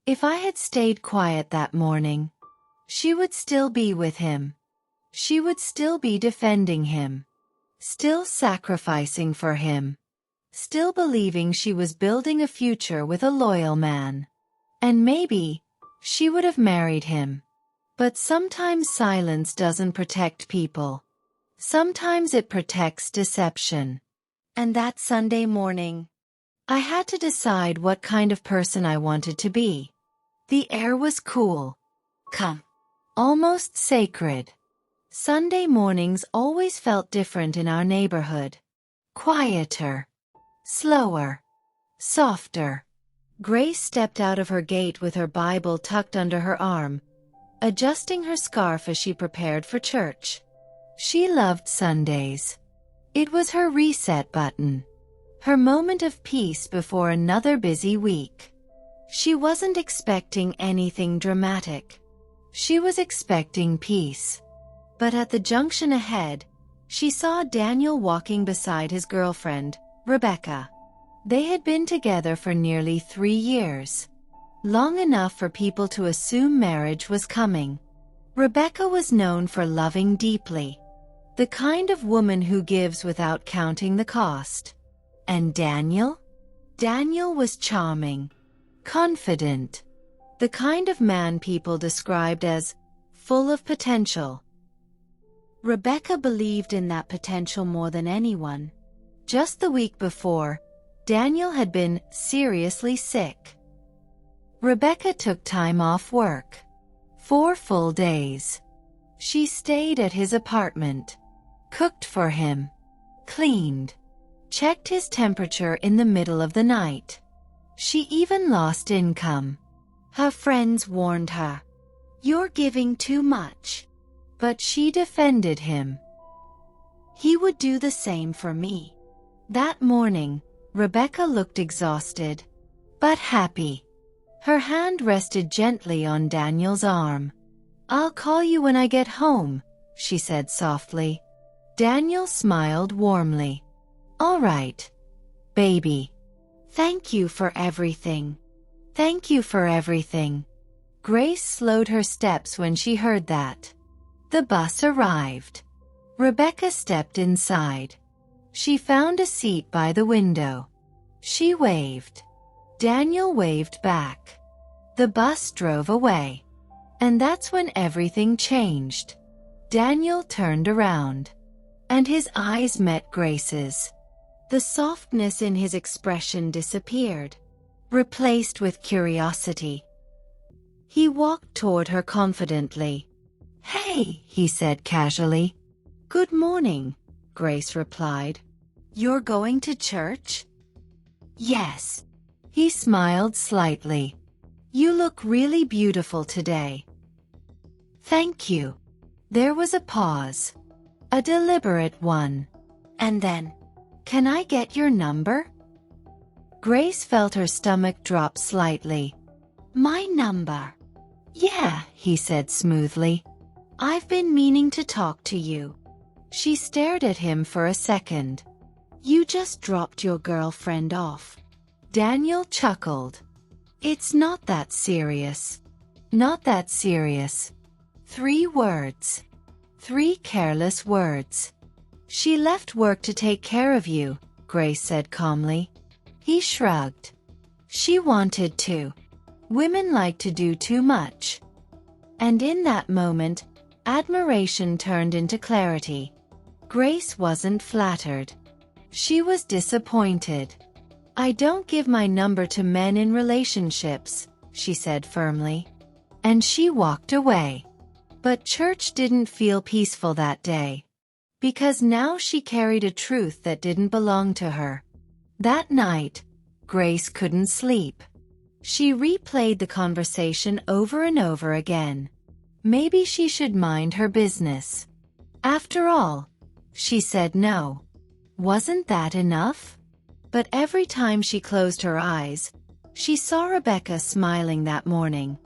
If I had stayed quiet that morning, she would still be with him. She would still be defending him. Still sacrificing for him. Still believing she was building a future with a loyal man. And maybe she would have married him. But sometimes silence doesn't protect people. Sometimes it protects deception. And that Sunday morning, I had to decide what kind of person I wanted to be. The air was cool, calm, almost sacred. Sunday mornings always felt different in our neighborhood. Quieter, slower, softer. Grace stepped out of her gate with her Bible tucked under her arm, adjusting her scarf as she prepared for church. She loved Sundays. It was her reset button, her moment of peace before another busy week. She wasn't expecting anything dramatic. She was expecting peace. But at the junction ahead, she saw Daniel walking beside his girlfriend, Rebecca. They had been together for nearly 3 years. Long enough for people to assume marriage was coming. Rebecca was known for loving deeply. The kind of woman who gives without counting the cost. And Daniel? Daniel was charming, confident. The kind of man people described as full of potential. Rebecca believed in that potential more than anyone. Just the week before, Daniel had been seriously sick. Rebecca took time off work. 4 full days. She stayed at his apartment, cooked for him, cleaned, checked his temperature in the middle of the night. She even lost income. Her friends warned her, "You're giving too much." But she defended him. He would do the same for me. That morning, Rebecca looked exhausted, but happy. Her hand rested gently on Daniel's arm. "I'll call you when I get home," she said softly. Daniel smiled warmly. "All right, baby. Thank you for everything. Thank you for everything." Grace slowed her steps when she heard that. The bus arrived. Rebecca stepped inside. She found a seat by the window. She waved. Daniel waved back. The bus drove away. And that's when everything changed. Daniel turned around. And his eyes met Grace's. The softness in his expression disappeared, replaced with curiosity. He walked toward her confidently. "Hey," he said casually. "Good morning," Grace replied. "You're going to church?" "Yes." He smiled slightly. "You look really beautiful today." "Thank you." There was a pause. A deliberate one. And then, "Can I get your number?" Grace felt her stomach drop slightly. "My number?" "Yeah," he said smoothly. "I've been meaning to talk to you." She stared at him for a second. "You just dropped your girlfriend off." Daniel chuckled. "It's not that serious. Not that serious." 3 words. 3 careless words. "She left work to take care of you," Grace said calmly. He shrugged. "She wanted to. Women like to do too much." And in that moment, admiration turned into clarity. Grace wasn't flattered. She was disappointed. "I don't give my number to men in relationships," she said firmly. And she walked away. But church didn't feel peaceful that day. Because now she carried a truth that didn't belong to her. That night, Grace couldn't sleep. She replayed the conversation over and over again. Maybe she should mind her business. After all, she said no. Wasn't that enough? But every time she closed her eyes, she saw Rebecca smiling that morning.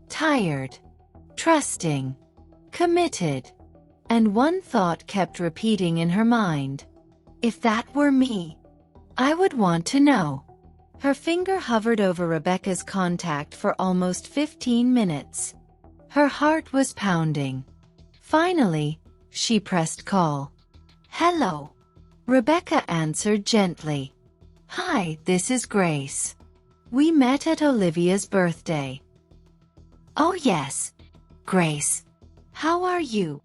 Tired, trusting, committed. And one thought kept repeating in her mind. If that were me, I would want to know. Her finger hovered over Rebecca's contact for almost 15 minutes. Her heart was pounding. Finally, she pressed call. "Hello." Rebecca answered gently. "Hi, this is Grace. We met at Olivia's birthday." "Oh yes, Grace. How are you?"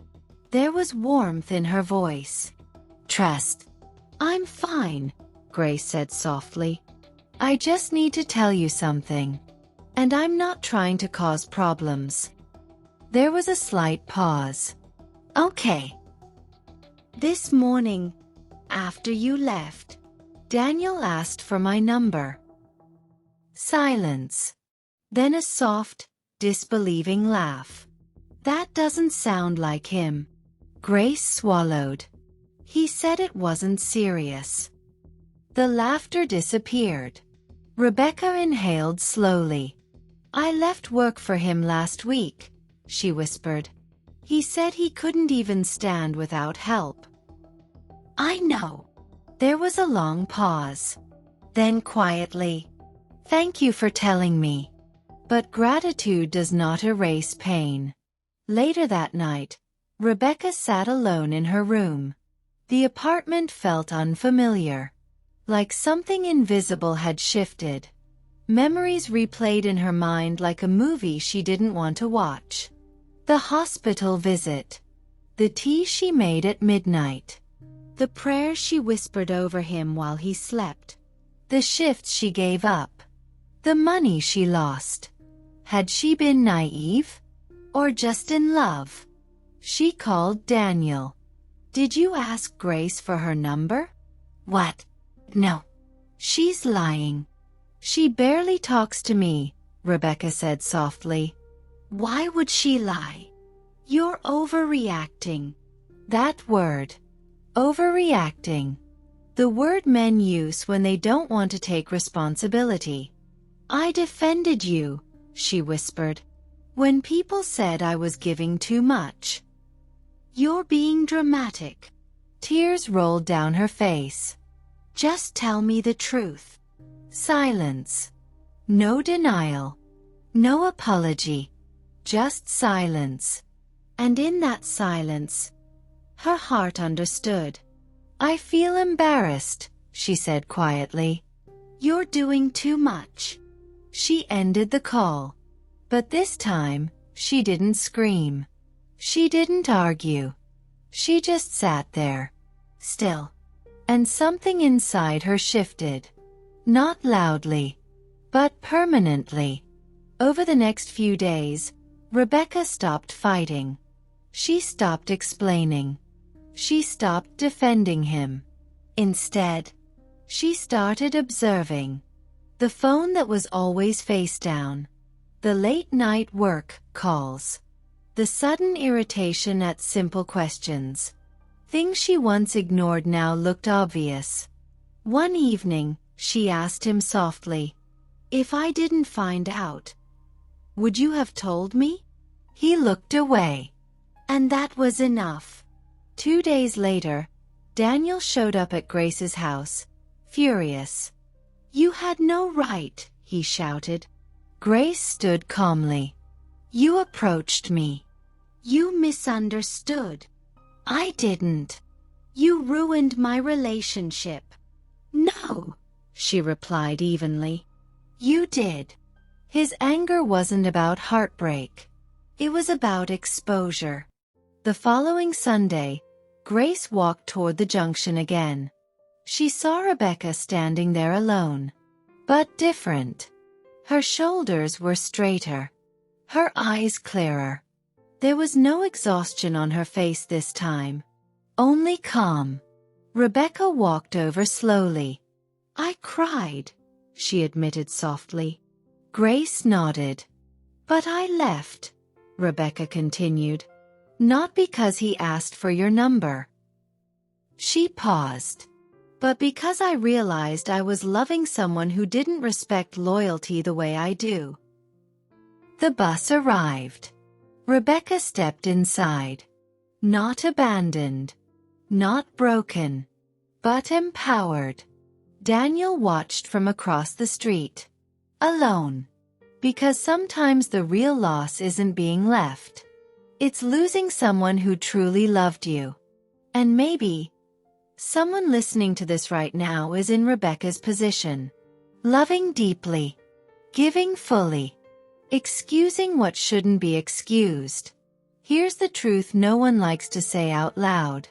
There was warmth in her voice. "Trust. I'm fine," Grace said softly. "I just need to tell you something. And I'm not trying to cause problems." There was a slight pause. "Okay." "This morning, after you left, Daniel asked for my number." Silence. Then a soft, disbelieving laugh. "That doesn't sound like him." Grace swallowed. "He said it wasn't serious." The laughter disappeared. Rebecca inhaled slowly. "I left work for him last week," she whispered. "He said he couldn't even stand without help." "I know." There was a long pause. Then quietly, "Thank you for telling me. But gratitude does not erase pain." Later that night, Rebecca sat alone in her room. The apartment felt unfamiliar. Like something invisible had shifted. Memories replayed in her mind like a movie she didn't want to watch. The hospital visit. The tea she made at midnight. The prayers she whispered over him while he slept. The shifts she gave up. The money she lost. Had she been naive? Or just in love? She called Daniel. "Did you ask Grace for her number?" "What? No. She's lying." "She barely talks to me," Rebecca said softly. "Why would she lie?" "You're overreacting." That word. Overreacting. The word men use when they don't want to take responsibility. "I defended you," she whispered, "when people said I was giving too much." "You're being dramatic." Tears rolled down her face. "Just tell me the truth." Silence. No denial. No apology. Just silence. And in that silence, her heart understood. "I feel embarrassed," she said quietly. "You're doing too much." She ended the call. But this time, she didn't scream. She didn't argue. She just sat there. Still. And something inside her shifted. Not loudly. But permanently. Over the next few days, Rebecca stopped fighting. She stopped explaining. She stopped defending him. Instead, she started observing. The phone that was always face down. The late-night work calls. The sudden irritation at simple questions. Things she once ignored now looked obvious. One evening, she asked him softly, "If I didn't find out, would you have told me?" He looked away. And that was enough. 2 days later, Daniel showed up at Grace's house, furious. "You had no right," he shouted. Grace stood calmly. "You approached me. You misunderstood." "I didn't. You ruined my relationship." "No," she replied evenly. "You did." His anger wasn't about heartbreak. It was about exposure. The following Sunday, Grace walked toward the junction again. She saw Rebecca standing there alone. But different. Her shoulders were straighter. Her eyes clearer. There was no exhaustion on her face this time. Only calm. Rebecca walked over slowly. "I cried," she admitted softly. Grace nodded. "But I left," Rebecca continued. "Not because he asked for your number." She paused. "But because I realized I was loving someone who didn't respect loyalty the way I do." The bus arrived. Rebecca stepped inside. Not abandoned. Not broken. But empowered. Daniel watched from across the street. Alone. Because sometimes the real loss isn't being left. It's losing someone who truly loved you. And maybe someone listening to this right now is in Rebecca's position. Loving deeply. Giving fully. Excusing what shouldn't be excused. Here's the truth no one likes to say out loud.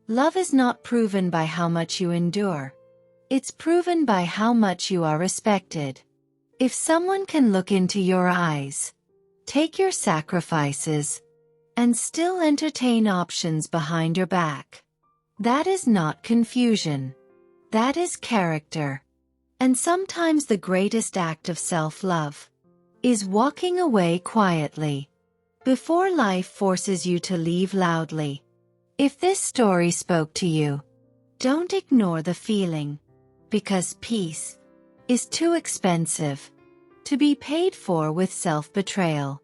Love is not proven by how much you endure. It's proven by how much you are respected. If someone can look into your eyes, take your sacrifices, and still entertain options behind your back, that is not confusion. That is character. And sometimes the greatest act of self-love is walking away quietly before life forces you to leave loudly. If this story spoke to you, don't ignore the feeling, because peace is too expensive to be paid for with self-betrayal.